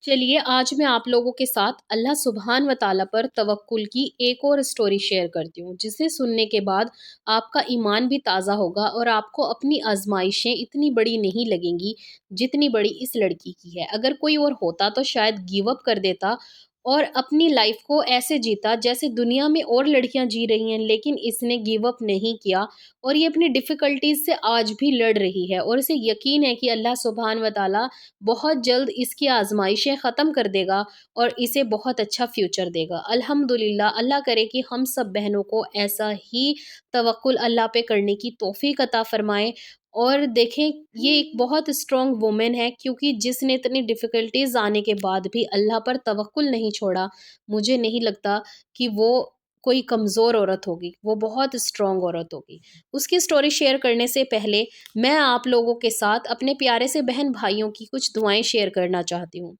चलिए आज मैं आप लोगों के साथ अल्लाह सुब्हान व तआला पर तवक्कुल की एक और स्टोरी शेयर करती हूँ, जिसे सुनने के बाद आपका ईमान भी ताज़ा होगा और आपको अपनी आज़माइशें इतनी बड़ी नहीं लगेंगी, जितनी बड़ी इस लड़की की है। अगर कोई और होता तो शायद गिव अप कर देता और अपनी लाइफ़ को ऐसे जीता जैसे दुनिया में और लड़कियाँ जी रही हैं, लेकिन इसने गिव अप नहीं किया और ये अपनी डिफ़िकल्टीज़ से आज भी लड़ रही है और इसे यकीन है कि अल्लाह सुब्हान व तआला बहुत जल्द इसकी आज़माइशें ख़त्म कर देगा और इसे बहुत अच्छा फ्यूचर देगा। अल्हम्दुलिल्लाह, अल्लाह करे कि हम सब बहनों को ऐसा ही तवक्कुल अल्लाह पे करने की तौफ़ीक अता फ़रमाए और देखें ये एक बहुत स्ट्रॉन्ग वुमन है, क्योंकि जिसने इतनी डिफ़िकल्टीज़ आने के बाद भी अल्लाह पर तवक्कुल नहीं छोड़ा, मुझे नहीं लगता कि वो कोई कमज़ोर औरत होगी, वो बहुत स्ट्रॉन्ग औरत होगी। उसकी स्टोरी शेयर करने से पहले मैं आप लोगों के साथ अपने प्यारे से बहन-भाइयों की कुछ दुआएँ शेयर करना चाहती हूँ।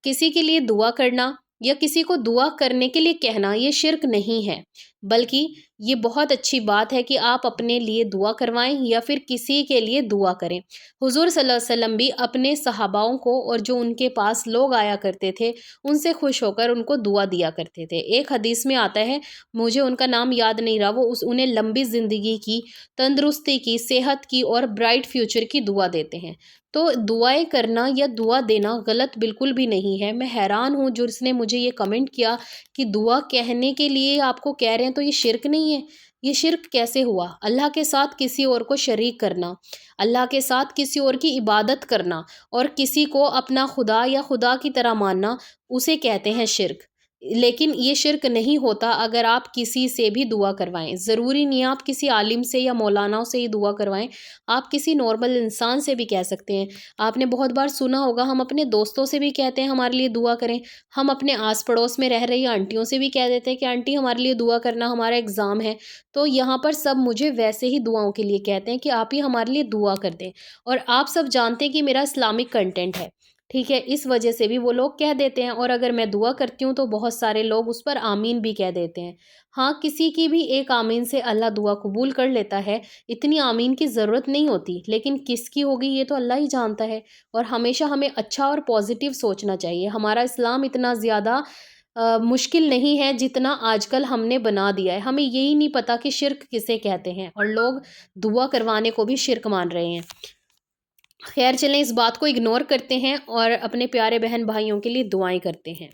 किसी के लिए दुआ करना या किसी को दुआ करने के लिए कहना ये शिर्क नहीं है, बल्कि ये बहुत अच्छी बात है कि आप अपने लिए दुआ करवाएँ या फिर किसी के लिए दुआ करें। हुज़ूर सल्लल्लाहु अलैहि वसल्लम भी अपने सहाबाओं को और जो उनके पास लोग आया करते थे, उनसे खुश होकर उनको दुआ दिया करते थे। एक हदीस में आता है, मुझे उनका नाम याद नहीं रहा, वो उस उन्हें लंबी ज़िंदगी की, तंदुरुस्ती की, सेहत की और ब्राइट फ्यूचर की दुआ देते हैं। तो दुआएँ करना या दुआ देना गलत बिल्कुल भी नहीं है। मैं हैरान हूँ जिसने मुझे ये कमेंट किया कि दुआ कहने के लिए आपको कह रहे हैं तो ये शिर्क नहीं है। ये शिर्क कैसे हुआ? अल्लाह के साथ किसी और को शरीक करना, अल्लाह के साथ किसी और की इबादत करना और किसी को अपना खुदा या खुदा की तरह मानना, उसे कहते हैं शिर्क। लेकिन ये शिर्क नहीं होता अगर आप किसी से भी दुआ करवाएँ। ज़रूरी नहीं है आप किसी आलिम से या मौलानाओं से ही दुआ करवाएँ। आप किसी नॉर्मल इंसान से भी कह सकते हैं। आपने बहुत बार सुना होगा, हम अपने दोस्तों से भी कहते हैं हमारे लिए दुआ करें। हम अपने आस-पड़ोस में रह रही आंटियों से भी कह देते हैं कि आंटी हमारे लिए दुआ करना, हमारा एग्ज़ाम है। तो यहाँ पर सब मुझे वैसे ही दुआओं के लिए कहते हैं कि आप ही हमारे लिए दुआ कर दें। और आप सब जानते हैं कि मेरा इस्लामिक कंटेंट है, ठीक है? इस वजह से भी वो लोग कह देते हैं और अगर मैं दुआ करती हूँ तो बहुत सारे लोग उस पर आमीन भी कह देते हैं। हाँ, किसी की भी एक आमीन से अल्लाह दुआ कबूल कर लेता है, इतनी आमीन की ज़रूरत नहीं होती, लेकिन किसकी होगी ये तो अल्लाह ही जानता है। और हमेशा हमें अच्छा और पॉज़िटिव सोचना चाहिए। हमारा इस्लाम इतना ज़्यादा मुश्किल नहीं है जितना आजकल हमने बना दिया है। हमें यही नहीं पता कि शिर्क किसे कहते हैं और लोग दुआ करवाने को भी शिर्क मान रहे हैं। ख़ैर चलें, इस बात को इग्नोर करते हैं और अपने प्यारे बहन-भाइयों के लिए दुआएँ करते हैं।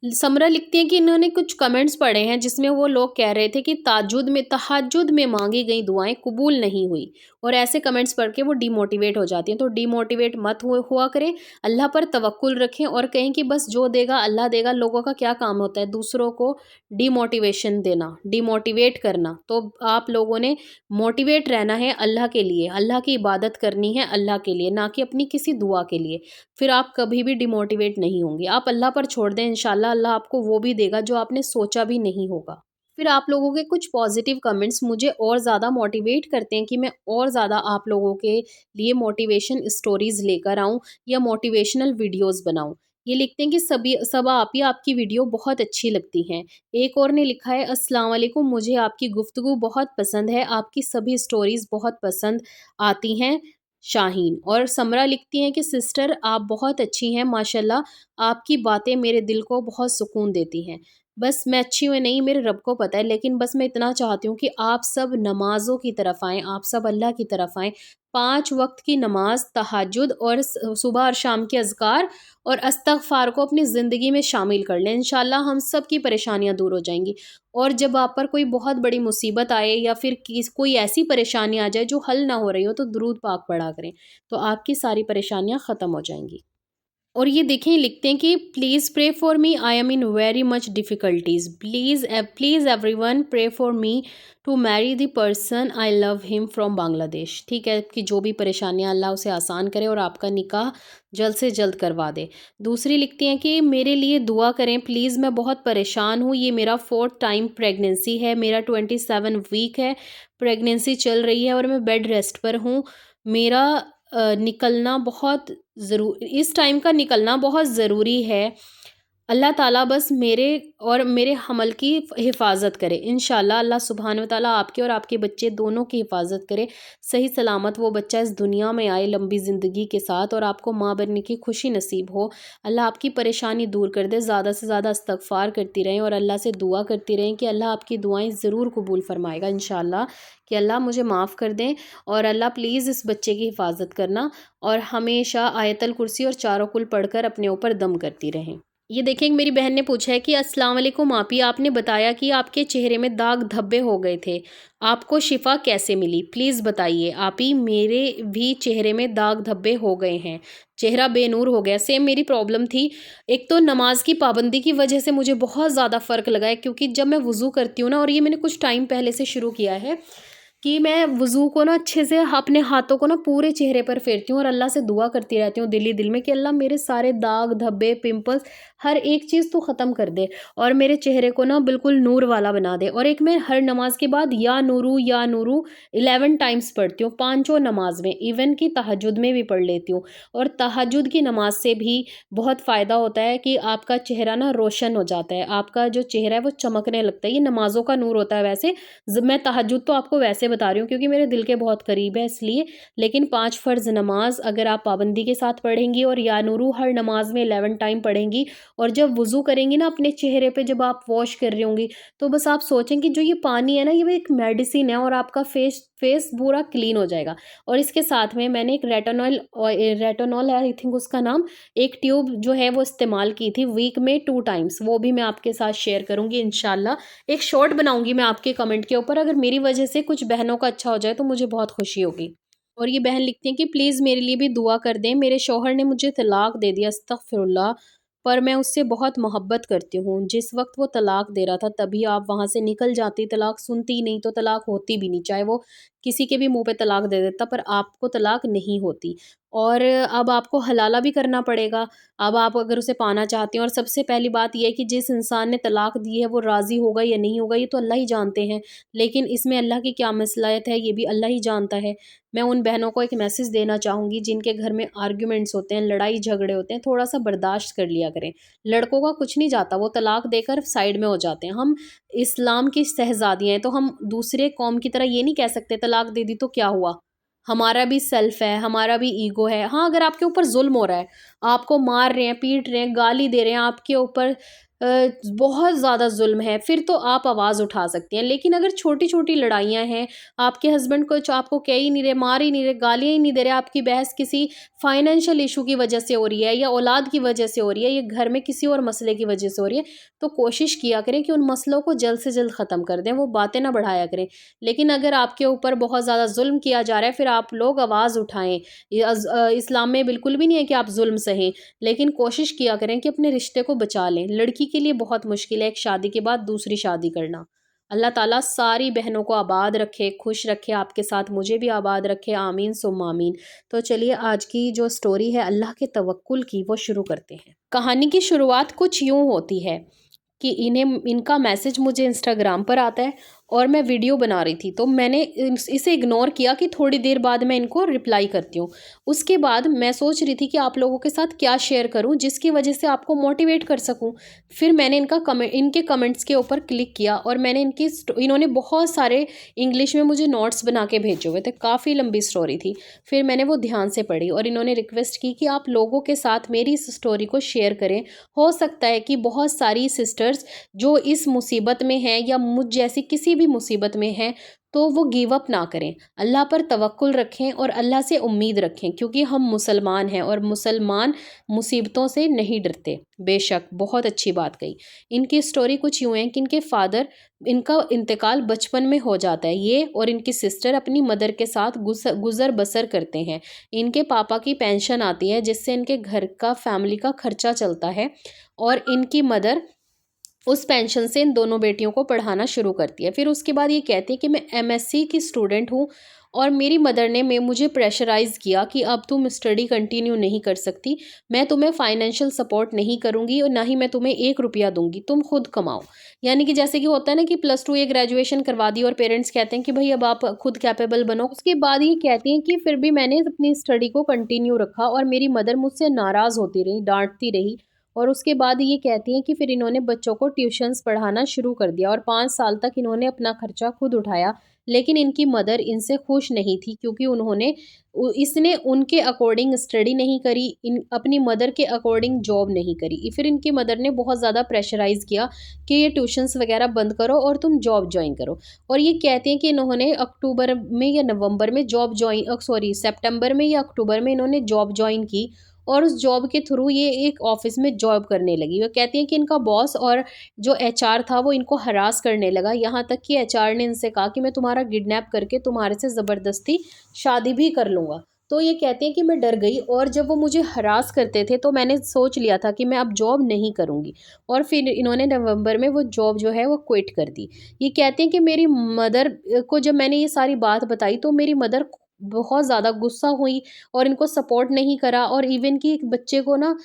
समरा लिखती हैं कि इन्होंने कुछ कमेंट्स पढ़े हैं जिसमें वो लोग कह रहे थे कि तहज्जुद में मांगी गई दुआएं कबूल नहीं हुई और ऐसे कमेंट्स पढ़ के वो डीमोटिवेट हो जाती हैं। तो डीमोटिवेट मत हुआ करें, अल्लाह पर तवक्कुल रखें और कहें कि बस जो देगा अल्लाह देगा। लोगों का क्या काम होता है दूसरों को डीमोटिवेशन देना, डीमोटिवेट करना। तो आप लोगों ने मोटिवेट रहना है अल्लाह के लिए, अल्लाह की इबादत करनी है अल्लाह के लिए, ना कि अपनी किसी दुआ के लिए। फिर आप कभी भी डिमोटिवेट नहीं होंगे। आप अल्लाह पर छोड़ दें, इंशाल्लाह अल्लाह आपको वो भी देगा जो आपने सोचा भी नहीं होगा। फिर आप लोगों के कुछ पॉज़िटिव कमेंट्स मुझे और ज़्यादा मोटिवेट करते हैं कि मैं और ज़्यादा आप लोगों के लिए मोटिवेशन स्टोरीज़ लेकर आऊँ या मोटिवेशनल वीडियोज़ बनाऊँ। ये लिखते हैं कि सभी सब आप ही आपकी वीडियो बहुत अच्छी लगती हैं। एक और ने लिखा है, अस्सलाम वालेकुम, मुझे आपकी गुफ्तगू बहुत पसंद है, आपकी सभी स्टोरीज़ बहुत पसंद आती हैं। शाहीन और समरा लिखती हैं कि सिस्टर आप बहुत अच्छी हैं माशाल्लाह, आपकी बातें मेरे दिल को बहुत सुकून देती हैं। बस मैं अच्छी हूँ या नहीं मेरे रब को पता है, लेकिन बस मैं इतना चाहती हूँ कि आप सब नमाज़ों की तरफ आएँ, आप सब अल्लाह की तरफ आएँ। 5 वक़्त की नमाज़, तहज्जुद और सुबह और शाम के अज़कार और इस्तिग़फ़ार को अपनी ज़िंदगी में शामिल कर लें। इंशाअल्लाह हम सब की परेशानियाँ दूर हो जाएँगी। और जब आप पर कोई बहुत बड़ी मुसीबत आए या फिर कोई ऐसी परेशानी आ जाए जो हल ना हो रही हो, तो दुरूद पाक पढ़ा करें, तो आपकी सारी परेशानियाँ ख़त्म हो जाएँगी। और ये देखें, लिखते हैं कि please pray for me, I am in very much difficulties, please everyone pray for me to marry the person I love him from Bangladesh. ठीक है, कि जो भी परेशानियाँ अल्लाह उसे आसान करे और आपका निकाह जल्द से जल्द करवा दे। दूसरी लिखती हैं कि मेरे लिए दुआ करें प्लीज़, मैं बहुत परेशान हूँ, ये मेरा 4th टाइम प्रेगनेंसी है, मेरा 27 वीक है, प्रेगनेंसी चल रही है और मैं बेड रेस्ट पर हूँ। मेरा निकलना बहुत इस टाइम का निकलना बहुत ज़रूरी है। अल्लाह ताला बस मेरे और मेरे हमल की हिफ़ाज़त करे। इंशाअल्लाह अल्लाह सुब्हान व तआला आपके और आपके बच्चे दोनों की हिफ़ाज़त करे। सही सलामत वो बच्चा इस दुनिया में आए लंबी ज़िंदगी के साथ और आपको माँ बनने की खुशी नसीब हो। अल्लाह आपकी परेशानी दूर कर दे। ज़्यादा से ज़्यादा इस्तग़फ़ार करती रहें और अल्लाह से दुआ करती रहें कि अल्लाह आपकी दुआएँ ज़रूर कबूल फ़रमाएगा इंशाअल्लाह, कि अल्लाह मुझे माफ़ कर दें और अल्लाह प्लीज़ इस बच्चे की हिफ़ाज़त करना और हमेशा आयतल कुर्सी और चारों कुल पढ़कर अपने ऊपर दम करती रहें। ये देखिए, एक मेरी बहन ने पूछा है कि अस्सलाम वालेकुम आपी, आपने बताया कि आपके चेहरे में दाग धब्बे हो गए थे। आपको शिफ़ा कैसे मिली? प्लीज़ बताइए। आपी, मेरे भी चेहरे में दाग धब्बे हो गए हैं। चेहरा बेनूर हो गया। सेम मेरी प्रॉब्लम थी। एक तो नमाज़ की पाबंदी की वजह से मुझे बहुत ज़्यादा फ़र्क लगा है, क्योंकि जब मैं वुज़ू करती हूँ ना, और ये मैंने कुछ टाइम पहले से शुरू किया है कि मैं वुज़ू को ना अच्छे से अपने हाथों को ना पूरे चेहरे पर फेरती हूँ और अल्लाह से दुआ करती रहती हूँ दिल ही दिल में कि अल्लाह मेरे सारे दाग धब्बे पिंपल्स हर एक चीज़ तू ख़त्म कर दे और मेरे चेहरे को ना बिल्कुल नूर वाला बना दे। और एक मैं हर नमाज के बाद या नूरू 11 टाइम्स पढ़ती हूँ, पांचों नमाज में, इवन कि तहज्जुद में भी पढ़ लेती हूँ। और तहज्जुद की नमाज से भी बहुत फ़ायदा होता है कि आपका चेहरा ना रोशन हो जाता है, आपका जो चेहरा है वो चमकने लगता है। ये नमाज़ों का नूर होता है वैसे। मैं तहज्जुद तो आपको वैसे बता रही हूँ क्योंकि मेरे दिल के बहुत करीब है इसलिए। लेकिन 5 फ़र्ज़ नमाज़ अगर आप पाबंदी के साथ पढ़ेंगी और या नूरू हर नमाज में 11 टाइम पढ़ेंगी और जब वुज़ू करेंगी ना अपने चेहरे पे, जब आप वॉश कर रही होंगी, तो बस आप सोचें कि जो ये पानी है ना, ये एक मेडिसिन है और आपका फेस फेस पूरा क्लीन हो जाएगा। और इसके साथ में मैंने एक रेटिनॉल है आई थिंक उसका नाम, एक ट्यूब जो है वो इस्तेमाल की थी वीक में 2 टाइम्स, वो भी मैं आपके साथ शेयर करूँगी इंशाल्लाह। एक शॉर्ट बनाऊँगी मैं आपके कमेंट के ऊपर, अगर मेरी वजह से कुछ बहनों का अच्छा हो जाए तो मुझे बहुत खुशी होगी। और ये बहन लिखती हैं कि प्लीज़ मेरे लिए भी दुआ कर दें, मेरे शौहर ने मुझे तलाक दे दिया, अस्तग़फ़िरुल्लाह, पर मैं उससे बहुत मोहब्बत करती हूँ। जिस वक़्त वो तलाक दे रहा था तभी आप वहाँ से निकल जाती, तलाक सुनती ही नहीं तो तलाक होती भी नहीं, चाहे वो किसी के भी मुँह पे तलाक दे देता, पर आपको तलाक नहीं होती। और अब आपको हलाला भी करना पड़ेगा। अब आप अगर उसे पाना चाहती हैं, और सबसे पहली बात ये है कि जिस इंसान ने तलाक दी है वो राज़ी होगा या नहीं होगा ये तो अल्लाह ही जानते हैं। लेकिन इसमें अल्लाह की क्या मसलहत है ये भी अल्लाह ही जानता है। मैं उन बहनों को एक मैसेज देना चाहूँगी जिनके घर में आर्ग्यूमेंट्स होते हैं, लड़ाई झगड़े होते हैं, थोड़ा-सा बर्दाश्त कर लिया करें। लड़कों का कुछ नहीं जाता, वो तलाक देकर साइड में हो जाते हैं। हम इस्लाम की शहज़ादियाँ हैं, तो हम दूसरे कौम की तरह ये नहीं कह सकते तलाक दे दी तो क्या हुआ? हमारा भी सेल्फ है, हमारा भी ईगो है। हाँ, अगर आपके ऊपर ज़ुल्म हो रहा है, आपको मार रहे हैं, पीट रहे हैं, गाली दे रहे हैं, आपके ऊपर बहुत ज़्यादा ज़ुल्म है, फिर तो आप आवाज़ उठा सकती हैं। लेकिन अगर छोटी-छोटी लड़ाइयाँ हैं, आपके हस्बैंड कुछ आपको कह ही नहीं रहे, मार ही नहीं रहे, गालियाँ ही नहीं दे रहे, आपकी बहस किसी फाइनेंशियल इश्यू की वजह से हो रही है या औलाद की वजह से हो रही है या घर में किसी और मसले की वजह से हो रही है, तो कोशिश किया करें कि उन मसलों को जल्द से जल्द ख़त्म कर दें, वो बातें ना बढ़ाया करें। लेकिन अगर आपके ऊपर बहुत ज़्यादा ज़ुल्म किया जा रहा है, फिर आप लोग आवाज़ उठाएँ। इस्लाम में बिल्कुल भी नहीं है कि आप ज़ुल्म सहें, लेकिन कोशिश किया करें कि अपने रिश्ते को बचा लें। लड़की के लिए बहुत मुश्किल है एक शादी के बाद दूसरी शादी करना। अल्लाह ताला सारी बहनों को आबाद रखे, खुश रखे, आपके साथ मुझे भी आबाद रखे, आमीन सुम्मा आमीन। तो चलिए आज की जो स्टोरी है अल्लाह के तवक्कुल की, वो शुरू करते हैं। कहानी की शुरुआत कुछ यूँ होती है कि इनका मैसेज मुझे इंस्टाग्राम पर आता है और मैं वीडियो बना रही थी, तो मैंने इसे इग्नोर किया कि थोड़ी देर बाद मैं इनको रिप्लाई करती हूँ। उसके बाद मैं सोच रही थी कि आप लोगों के साथ क्या शेयर करूँ जिसकी वजह से आपको मोटिवेट कर सकूँ। फिर मैंने इनके कमेंट्स के ऊपर क्लिक किया और मैंने इन्होंने बहुत सारे इंग्लिश में मुझे नोट्स बना के भेजे हुए थे, काफ़ी लंबी स्टोरी थी। फिर मैंने वो ध्यान से पढ़ी और इन्होंने रिक्वेस्ट की कि आप लोगों के साथ मेरी इस स्टोरी को शेयर करें। हो सकता है कि बहुत सारी सिस्टर्स जो इस मुसीबत में हैं या मुझ जैसी किसी भी मुसीबत में हैं, तो वो गिव अप ना करें। अल्लाह पर तवक्कुल रखें और अल्लाह से उम्मीद रखें, क्योंकि हम मुसलमान हैं और मुसलमान मुसीबतों से नहीं डरते। बेशक, बहुत अच्छी बात कही। इनकी स्टोरी कुछ यूँ है कि इनका इंतकाल बचपन में हो जाता है। ये और इनकी सिस्टर अपनी मदर के साथ गुज़र बसर करते हैं। इनके पापा की पेंशन आती है जिससे इनके घर का फैमिली का खर्चा चलता है और इनकी मदर उस पेंशन से इन दोनों बेटियों को पढ़ाना शुरू करती है। फिर उसके बाद ये कहती है कि मैं एमएससी की स्टूडेंट हूँ और मेरी मदर ने मुझे प्रेशराइज़ किया कि अब तुम स्टडी कंटिन्यू नहीं कर सकती, मैं तुम्हें फाइनेंशियल सपोर्ट नहीं करूँगी और ना ही मैं तुम्हें 1 रुपया दूँगी, तुम खुद कमाओ। यानी कि जैसे कि होता है ना कि +2 या ग्रेजुएशन करवा दी और पेरेंट्स कहते हैं कि भई अब आप खुद कैपेबल बनो। उसके बाद ये कहती हैं कि फिर भी मैंने अपनी स्टडी को कंटिन्यू रखा और मेरी मदर मुझसे नाराज़ होती रही, डाँटती रही और उसके बाद ये कहती हैं कि फिर इन्होंने बच्चों को ट्यूशन्स पढ़ाना शुरू कर दिया और 5 साल तक इन्होंने अपना खर्चा खुद उठाया। लेकिन इनकी मदर इनसे खुश नहीं थी, क्योंकि उन्होंने इसने उनके अकॉर्डिंग स्टडी नहीं करी, इन अपनी मदर के अकॉर्डिंग जॉब नहीं करी। फिर इनकी मदर ने बहुत ज़्यादा प्रेशराइज़ किया कि ये ट्यूशन्स वगैरह बंद करो और तुम जॉब जॉइन करो। और ये कहते हैं कि इन्होंने अक्टूबर में या नवंबर में जॉब जॉइन सॉरी सितंबर में या अक्टूबर में इन्होंने जॉब जॉइन की और उस जॉब के थ्रू ये एक ऑफिस में जॉब करने लगी। वो कहती हैं कि इनका बॉस और जो एचआर था वो इनको हरास करने लगा, यहाँ तक कि एचआर ने इनसे कहा कि मैं तुम्हारा किडनैप करके तुम्हारे से ज़बरदस्ती शादी भी कर लूँगा। तो ये कहते हैं कि मैं डर गई और जब वो मुझे हरास करते थे तो मैंने सोच लिया था कि मैं अब जॉब नहीं करूँगी, और फिर इन्होंने नवंबर में वो जॉब जो है वो क्विट कर दी। ये कहते हैं कि मेरी मदर को जब मैंने ये सारी बात बताई तो मेरी मदर बहुत ज़्यादा गुस्सा हुई और इनको सपोर्ट नहीं करा, और इवन कि एक बच्चे को ना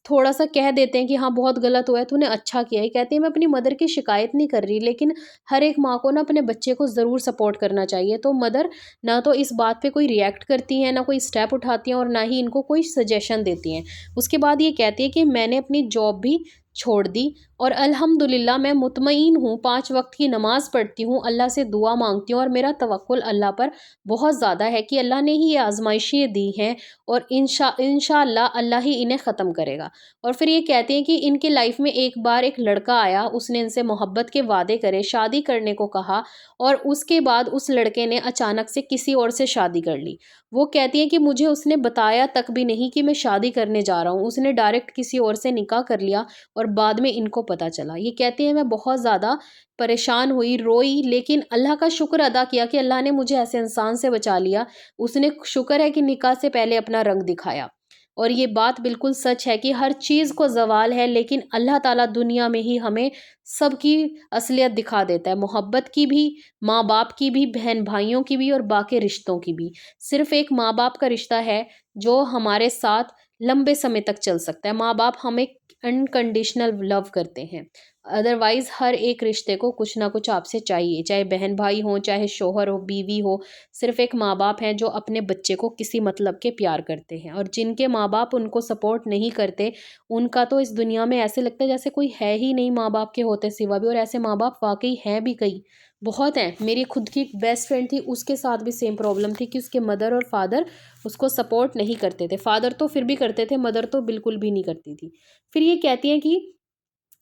थोड़ा-सा कह देते हैं कि हाँ, बहुत गलत हुआ है, तूने अच्छा किया है। कहती है मैं अपनी मदर की शिकायत नहीं कर रही, लेकिन हर एक माँ को ना अपने बच्चे को ज़रूर सपोर्ट करना चाहिए। तो मदर ना तो इस बात पे कोई रिएक्ट करती हैं, ना कोई स्टेप उठाती हैं और ना ही इनको कोई सजेशन देती हैं। उसके बाद ये कहती है कि मैंने अपनी जॉब भी छोड़ दी और अल्हम्दुलिल्लाह मैं मुतमईन हूँ, 5 वक़्त की नमाज़ पढ़ती हूँ, अल्लाह से दुआ माँगती हूँ और मेरा तवक्कुल अल्लाह पर बहुत ज़्यादा है कि अल्लाह ने ही ये आज़माइशें दी हैं और इंशाअल्लाह अल्लाह ही इन्हें ख़त्म करेगा। और फिर ये कहते हैं कि इनकी लाइफ़ में एक बार एक लड़का आया, उसने इनसे मोहब्बत के वादे करे, शादी करने को कहा और उसके बाद उस लड़के ने अचानक से किसी और से शादी कर ली। वो कहती हैं कि मुझे उसने बताया तक भी नहीं कि मैं शादी करने जा रहा हूँ, उसने डायरेक्ट किसी और से निकाह कर लिया और बाद में इनको पता चला। ये कहती हैं मैं बहुत ज़्यादा परेशान हुई, रोई, लेकिन अल्लाह का शुक्र अदा किया कि अल्लाह ने मुझे ऐसे इंसान से बचा लिया। उसने शुक्र है कि निकाह से पहले अपना रंग दिखाया। और ये बात बिल्कुल सच है कि हर चीज़ को ज़वाल है, लेकिन अल्लाह ताला दुनिया में ही हमें सबकी असलियत दिखा देता है। मोहब्बत की भी, माँ-बाप की भी, बहन-भाइयों की भी और बाकी रिश्तों की भी। सिर्फ़ एक माँ-बाप का रिश्ता है जो हमारे साथ लंबे समय तक चल सकता है। माँ-बाप हमें अनकंडीशनल लव करते हैं। अदरवाइज़ हर एक रिश्ते को कुछ ना कुछ आपसे चाहिए, चाहे बहन-भाई हों, चाहे शौहर हो, बीवी हो। सिर्फ़ एक माँ-बाप हैं जो अपने बच्चे को किसी मतलब के प्यार करते हैं, और जिनके माँ-बाप उनको सपोर्ट नहीं करते, उनका तो इस दुनिया में ऐसे लगता है जैसे कोई है ही नहीं माँ-बाप के होते सिवा भी, और ऐसे माँ-बाप वाक़ई हैं भी कई, बहुत हैं। मेरी खुद की एक बेस्ट फ्रेंड थी, उसके साथ भी सेम प्रॉब्लम थी कि उसके मदर और फादर उसको सपोर्ट नहीं करते थे। फादर तो फिर भी करते थे, मदर तो बिल्कुल भी नहीं करती थी। फिर ये कहती हैं कि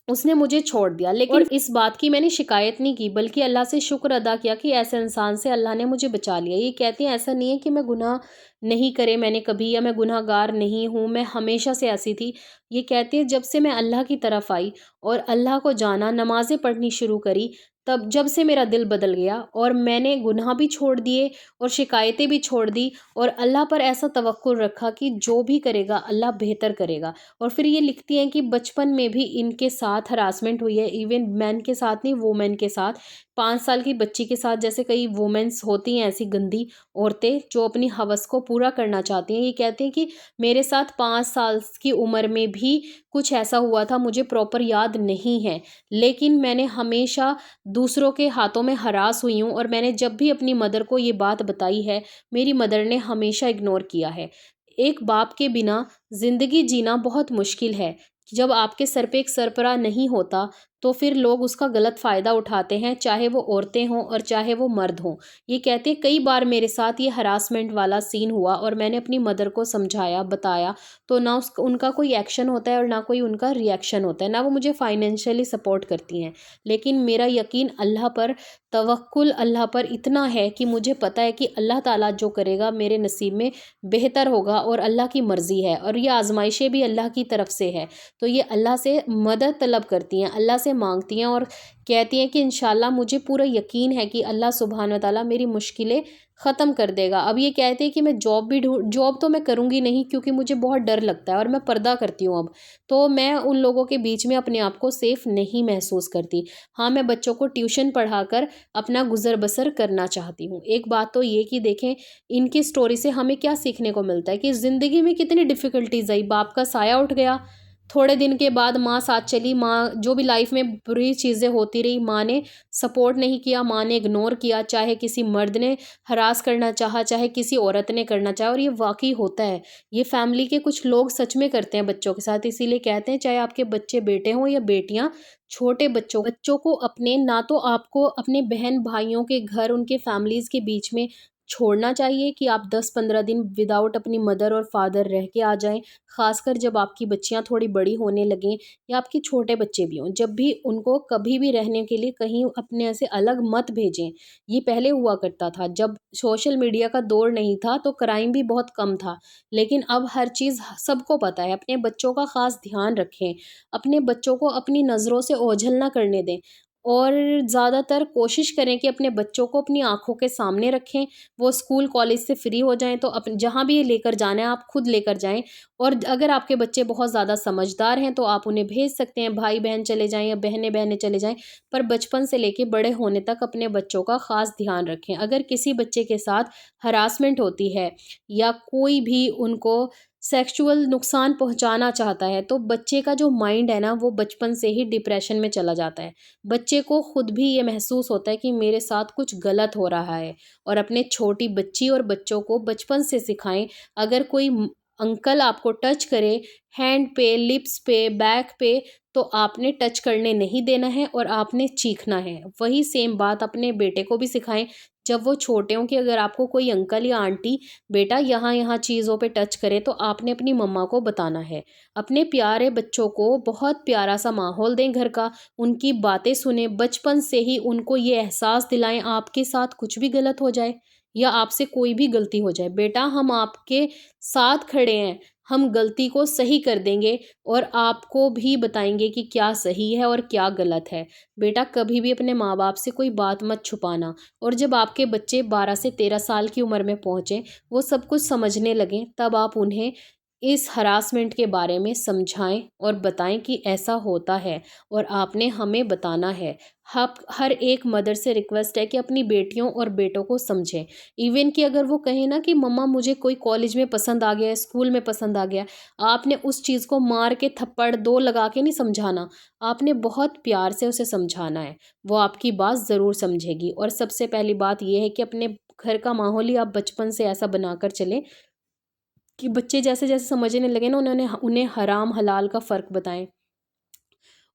उसने मुझे छोड़ दिया, लेकिन इस बात की मैंने शिकायत नहीं की, बल्कि अल्लाह से शुक्र अदा किया कि ऐसे इंसान से अल्लाह ने मुझे बचा लिया। ये कहती हैं ऐसा नहीं है कि मैं गुनाह नहीं करे मैंने कभी, या मैं गुनहगार नहीं हूँ, मैं हमेशा से ऐसी थी। ये कहती है जब से मैं अल्लाह की तरफ आई और अल्लाह को जाना, नमाज़ें पढ़नी शुरू करी, तब जब से मेरा दिल बदल गया और मैंने गुनाह भी छोड़ दिए और शिकायतें भी छोड़ दी और अल्लाह पर ऐसा तवक्कुल रखा कि जो भी करेगा अल्लाह बेहतर करेगा। और फिर ये लिखती हैं कि बचपन में भी इनके साथ हरासमेंट हुई है, इवन मैन के साथ नहीं, वुमेन के साथ, 5 साल की बच्ची के साथ। जैसे कई वुमेन्स होती हैं ऐसी गंदी औरतें जो अपनी हवस को पूरा करना चाहती हैं। ये कहते हैं कि मेरे साथ 5 साल की उम्र में भी कुछ ऐसा हुआ था, मुझे प्रॉपर याद नहीं है, लेकिन मैंने हमेशा दूसरों के हाथों में हरास हुई हूँ और मैंने जब भी अपनी मदर को ये बात बताई है, मेरी मदर ने हमेशा इग्नोर किया है। एक बाप के बिना ज़िंदगी जीना बहुत मुश्किल है। जब आपके सर पे एक सरबराह नहीं होता, तो फिर लोग उसका गलत फ़ायदा उठाते हैं, चाहे वो औरतें हों और चाहे वो मर्द हों। ये कहते हैं कई बार मेरे साथ ये हरासमेंट वाला सीन हुआ और मैंने अपनी मदर को समझाया, बताया, तो ना उनका कोई एक्शन होता है और ना कोई उनका रिएक्शन होता है, ना वो मुझे फाइनेंशियली सपोर्ट करती हैं। लेकिन मेरा यकीन अल्लाह पर, तवक्कुल अल्लाह पर इतना है कि मुझे पता है कि अल्लाह ताला जो करेगा मेरे नसीब में बेहतर होगा और अल्लाह की मर्ज़ी है, और ये आज़माइशें भी अल्लाह की तरफ से है। तो ये अल्लाह से मदद तलब करती हैं, अल्लाह से माँगती हैं और कहती हैं कि इंशाअल्लाह मुझे पूरा यकीन है कि अल्लाह सुब्हान व तआला मेरी मुश्किलें ख़त्म कर देगा। अब ये कहते हैं कि मैं जॉब तो मैं करूँगी नहीं, क्योंकि मुझे बहुत डर लगता है और मैं पर्दा करती हूँ अब। तो मैं उन लोगों के बीच में अपने आप को सेफ़ नहीं महसूस करती। हाँ, मैं बच्चों को ट्यूशन पढ़ाकर अपना गुज़र-बसर करना चाहती हूँ। एक बात तो ये कि देखें, इनकी स्टोरी से हमें क्या सीखने को मिलता है कि ज़िंदगी में कितनी डिफ़िकल्टीज़ आई, बाप का साया उठ गया, थोड़े दिन के बाद माँ साथ चली, माँ जो भी लाइफ में बुरी चीज़ें होती रही, माँ ने सपोर्ट नहीं किया, माँ ने इग्नोर किया, चाहे किसी मर्द ने हरास करना चाहा, चाहे किसी औरत ने करना चाहा, और ये वाक़ई होता है। ये फैमिली के कुछ लोग सच में करते हैं बच्चों के साथ, इसीलिए कहते हैं चाहे आपके बच्चे बेटे हों या बेटियाँ, छोटे बच्चों बच्चों को अपने ना तो आपको अपने बहन-भाइयों के घर, उनके फैमिलीज़ के बीच में छोड़ना चाहिए कि आप 10-15 दिन विदाउट अपनी मदर और फादर रह के आ जाएँ। ख़ासकर जब आपकी बच्चियाँ थोड़ी बड़ी होने लगें या आपके छोटे बच्चे भी हों, जब भी उनको कभी भी रहने के लिए कहीं अपने से अलग मत भेजें। ये पहले हुआ करता था, जब सोशल मीडिया का दौर नहीं था तो क्राइम भी बहुत कम था। लेकिन अब हर चीज़ सबको पता है, अपने बच्चों का ख़ास ध्यान रखें, अपने बच्चों को अपनी नज़रों से ओझल ना करने दें और ज़्यादातर कोशिश करें कि अपने बच्चों को अपनी आँखों के सामने रखें। वो स्कूल कॉलेज से फ्री हो जाएँ तो जहाँ भी ये लेकर जाना है आप खुद लेकर जाएँ। और अगर आपके बच्चे बहुत ज़्यादा समझदार हैं तो आप उन्हें भेज सकते हैं, भाई-बहन चले जाएँ या बहनें-बहनें चले जाएँ। पर बचपन से लेके बड़े होने तक अपने बच्चों का ख़ास ध्यान रखें। अगर किसी बच्चे के साथ हरासमेंट होती है या कोई भी उनको सेक्सुअल नुकसान पहुँचाना चाहता है, तो बच्चे का जो माइंड है ना, वो बचपन से ही डिप्रेशन में चला जाता है। बच्चे को खुद भी ये महसूस होता है कि मेरे साथ कुछ गलत हो रहा है। और अपने छोटी बच्ची और बच्चों को बचपन से सिखाएँ, अगर कोई अंकल आपको टच करे, हैंड पे, लिप्स पे, बैक पे, तो आपने टच करने नहीं देना है और आपने चीखना है। वही सेम बात अपने बेटे को भी सिखाएँ, जब वो छोटे हों कि अगर आपको कोई अंकल या आंटी बेटा यहाँ-यहाँ चीज़ों पे टच करे तो आपने अपनी मम्मा को बताना है। अपने प्यारे बच्चों को बहुत प्यारा-सा माहौल दें घर का, उनकी बातें सुनें, बचपन से ही उनको ये एहसास दिलाएँ आपके साथ कुछ भी गलत हो जाए या आपसे कोई भी गलती हो जाए, बेटा हम आपके साथ खड़े हैं, हम गलती को सही कर देंगे और आपको भी बताएँगे कि क्या सही है और क्या गलत है। बेटा कभी भी अपने माँ-बाप से कोई बात मत छुपाना। और जब आपके बच्चे 12 से 13 साल की उम्र में पहुँचे, वो सब कुछ समझने लगें, तब आप उन्हें इस हरासमेंट के बारे में समझाएँ और बताएँ कि ऐसा होता है और आपने हमें बताना है। हप हर एक मदर से रिक्वेस्ट है कि अपनी बेटियों और बेटों को समझें। इवन कि अगर वो कहें ना कि मम्मा मुझे कोई कॉलेज में पसंद आ गया है, स्कूल में पसंद आ गया है, आपने उस चीज़ को मार के थप्पड़ 2 लगा के नहीं समझाना, आपने बहुत प्यार से उसे समझाना है। वो आपकी बात ज़रूर समझेगी। और सबसे पहली बात ये है कि अपने घर का माहौल ही आप बचपन से ऐसा बनाकर चलें कि बच्चे जैसे-जैसे समझने लगे ना उन्हें हराम हलाल का फ़र्क बताएँ।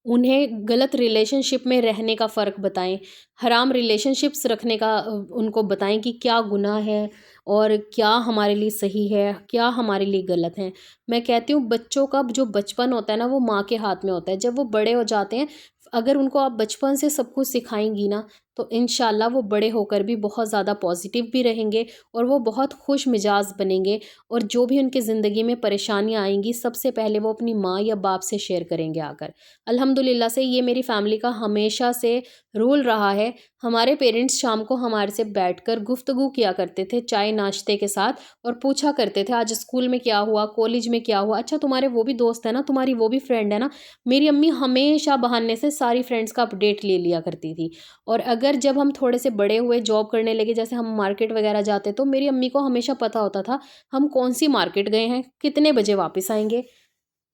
उन्हें गलत रिलेशनशिप में रहने का फ़र्क बताएँ, हराम रिलेशनशिप्स रखने का उनको बताएँ कि क्या गुनाह है और क्या हमारे लिए सही है, क्या हमारे लिए गलत है। मैं कहती हूँ बच्चों का जो बचपन होता है ना, वो माँ के हाथ में होता है। जब वो बड़े हो जाते हैं, अगर उनको आप बचपन से सब कुछ सिखाएँगी ना, तो इंशाल्लाह वो बड़े होकर भी बहुत ज़्यादा पॉज़िटिव भी रहेंगे और वो बहुत खुश मिजाज बनेंगे और जो भी उनकी ज़िंदगी में परेशानियाँ आएँगी, सबसे पहले वो अपनी माँ या बाप से शेयर करेंगे आकर। अल्हम्दुलिल्लाह से ये मेरी फ़ैमिली का हमेशा से रूल रहा है। हमारे पेरेंट्स शाम को हमारे से बैठकर गुफ्तगू किया करते थे चाय नाश्ते के साथ और पूछा करते थे आज स्कूल में क्या हुआ, कॉलेज में क्या हुआ, अच्छा तुम्हारे वो भी दोस्त है ना, तुम्हारी वो भी फ्रेंड है ना। मेरी अम्मी हमेशा बहाने से सारी फ्रेंड्स का अपडेट ले लिया करती थी। और अगर जब हम थोड़े से बड़े हुए, जॉब करने लगे, जैसे हम मार्केट वगैरह जाते, तो मेरी अम्मी को हमेशा पता होता था हम कौन सी मार्केट गए हैं, कितने बजे वापस आएँगे।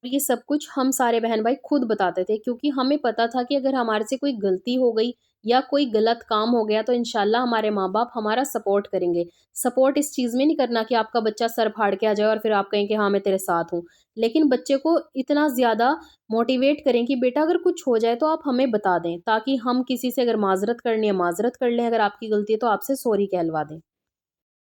ये सब कुछ हम सारे बहन-भाई खुद बताते थे, क्योंकि हमें पता था कि अगर हमारे से कोई गलती हो गई या कोई गलत काम हो गया तो इंशाल्लाह हमारे माँ-बाप हमारा सपोर्ट करेंगे। सपोर्ट इस चीज़ में नहीं करना कि आपका बच्चा सर फाड़ के आ जाए और फिर आप कहें कि हाँ, मैं तेरे साथ हूँ। लेकिन बच्चे को इतना ज़्यादा मोटिवेट करें कि बेटा अगर कुछ हो जाए तो आप हमें बता दें, ताकि हम किसी से अगर माज़रत करनी है माज़रत कर लें, अगर आपकी गलती है तो आपसे सॉरी कहलवा दें।